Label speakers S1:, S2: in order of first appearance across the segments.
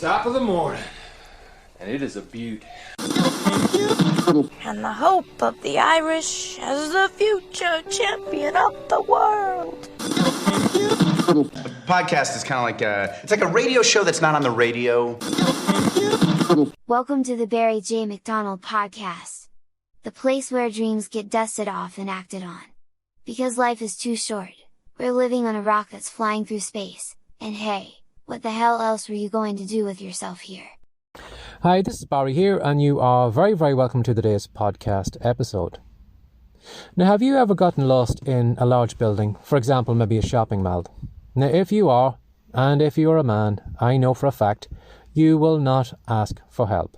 S1: top of the morning, and it is a beaut.
S2: And the hope of the Irish as the future champion of the world.
S3: A podcast is kind of like it's like a radio show that's not on the radio.
S4: Welcome to the Barry J. McDonald podcast. The place where dreams get dusted off and acted on. Because life is too short, we're living on a rock that's flying through space, and hey, what the hell else were you going to do with yourself here?
S5: Hi, this is Barry here, and you are very, very welcome to today's podcast episode. Now, have you ever gotten lost in a large building, for example, maybe a shopping mall? Now, if you are, and if you're a man, I know for a fact, you will not ask for help.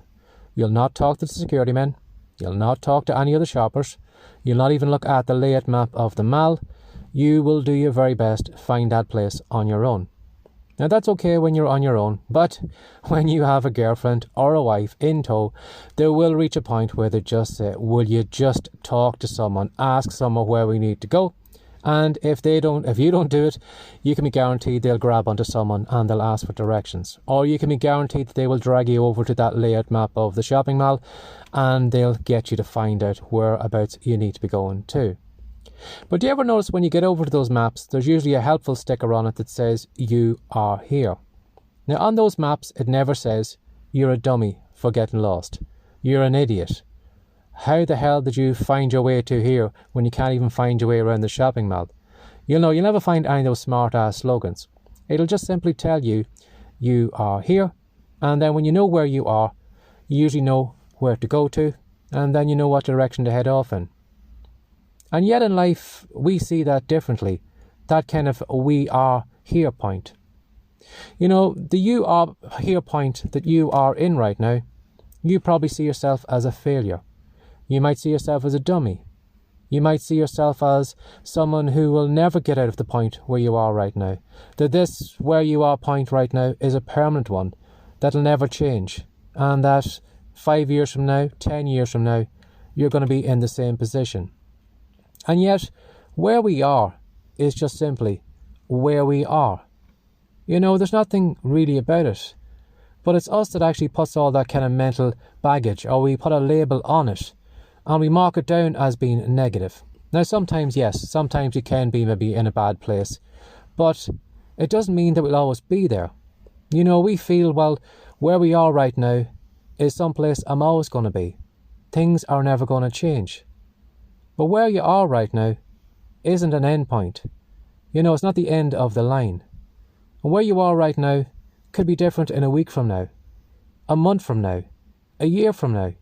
S5: You'll not talk to the security men, you'll not talk to any other shoppers, you'll not even look at the layout map of the mall. You will do your very best to find that place on your own. Now that's okay when you're on your own, but when you have a girlfriend or a wife in tow, there will reach a point where they just say, will you just talk to someone, ask someone where we need to go? And if you don't do it, you can be guaranteed they'll grab onto someone and they'll ask for directions. Or you can be guaranteed that they will drag you over to that layout map of the shopping mall and they'll get you to find out whereabouts you need to be going to. But do you ever notice when you get over to those maps, there's usually a helpful sticker on it that says, you are here. Now on those maps, it never says, you're a dummy for getting lost. You're an idiot. How the hell did you find your way to here when you can't even find your way around the shopping mall? You'll never find any of those smart-ass slogans. It'll just simply tell you, you are here. And then when you know where you are, you usually know where to go to. And then you know what direction to head off in. And yet in life, we see that differently. That kind of we are here point. The you are here point that you are in right now, you probably see yourself as a failure. You might see yourself as a dummy. You might see yourself as someone who will never get out of the point where you are right now. That this where you are point right now is a permanent one. That'll never change. And that 5 years from now, 10 years from now, you're going to be in the same position. And yet, where we are is just simply where we are. There's nothing really about it. But it's us that actually puts all that kind of mental baggage, or we put a label on it, and we mark it down as being negative. Now, sometimes, yes, sometimes you can be maybe in a bad place, but it doesn't mean that we'll always be there. We feel, well, where we are right now is someplace I'm always going to be. Things are never going to change. But where you are right now isn't an end point. It's not the end of the line. And where you are right now could be different in a week from now, a month from now, a year from now.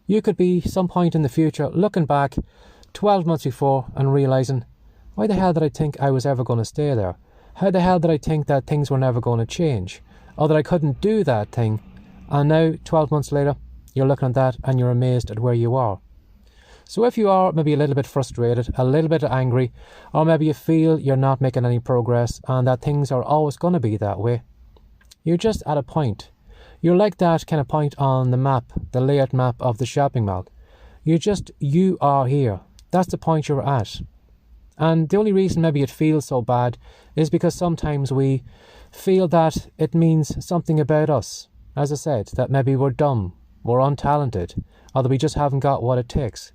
S5: You could be some point in the future looking back 12 months before and realising, why the hell did I think I was ever going to stay there? How the hell did I think that things were never going to change? Or that I couldn't do that thing? And now, 12 months later, you're looking at that and you're amazed at where you are. So if you are maybe a little bit frustrated, a little bit angry, or maybe you feel you're not making any progress and that things are always going to be that way, you're just at a point. You're like that kind of point on the map, the layout map of the shopping mall. You are here. That's the point you're at. And the only reason maybe it feels so bad is because sometimes we feel that it means something about us. As I said, that maybe we're dumb, we're untalented, or that we just haven't got what it takes.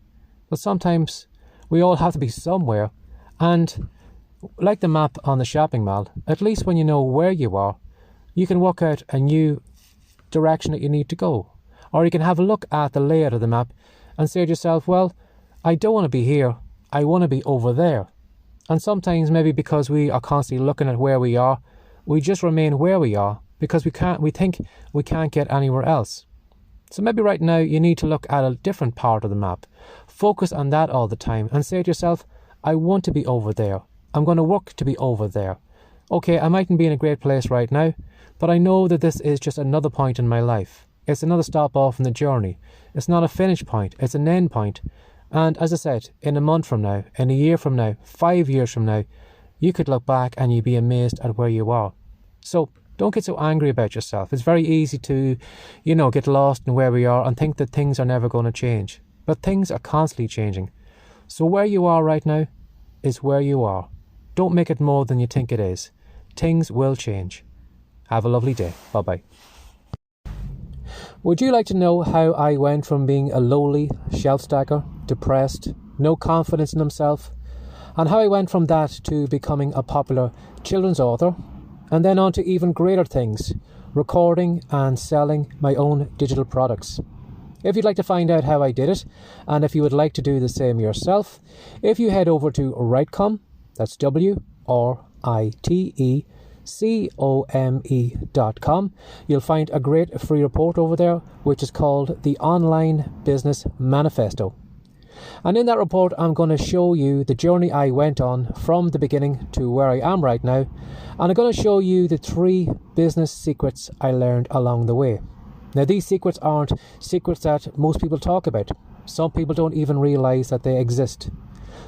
S5: But sometimes we all have to be somewhere, and like the map on the shopping mall, at least when you know where you are, you can work out a new direction that you need to go. Or you can have a look at the layout of the map and say to yourself, well, I don't want to be here, I want to be over there. And sometimes maybe because we are constantly looking at where we are, we just remain where we are because we think we can't get anywhere else. So maybe right now you need to look at a different part of the map. Focus on that all the time and say to yourself, I want to be over there. I'm going to work to be over there. Okay, I mightn't be in a great place right now, but I know that this is just another point in my life. It's another stop off in the journey. It's not a finish point, it's an end point. And as I said, in a month from now, in a year from now, 5 years from now, you could look back and you'd be amazed at where you are. So don't get so angry about yourself. It's very easy to, get lost in where we are and think that things are never going to change. But things are constantly changing. So where you are right now is where you are. Don't make it more than you think it is. Things will change. Have a lovely day. Bye-bye. Would you like to know how I went from being a lowly shelf stacker, depressed, no confidence in himself, and how I went from that to becoming a popular children's author, and then on to even greater things, recording and selling my own digital products? If you'd like to find out how I did it, and if you would like to do the same yourself, if you head over to Writecom, that's WRITECOME.com, you'll find a great free report over there, which is called the Online Business Manifesto. And in that report, I'm going to show you the journey I went on from the beginning to where I am right now. And I'm going to show you the 3 business secrets I learned along the way. Now, these secrets aren't secrets that most people talk about. Some people don't even realize that they exist.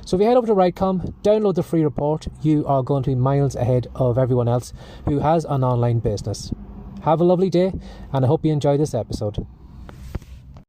S5: So if you head over to Writecom, download the free report, you are going to be miles ahead of everyone else who has an online business. Have a lovely day, and I hope you enjoy this episode.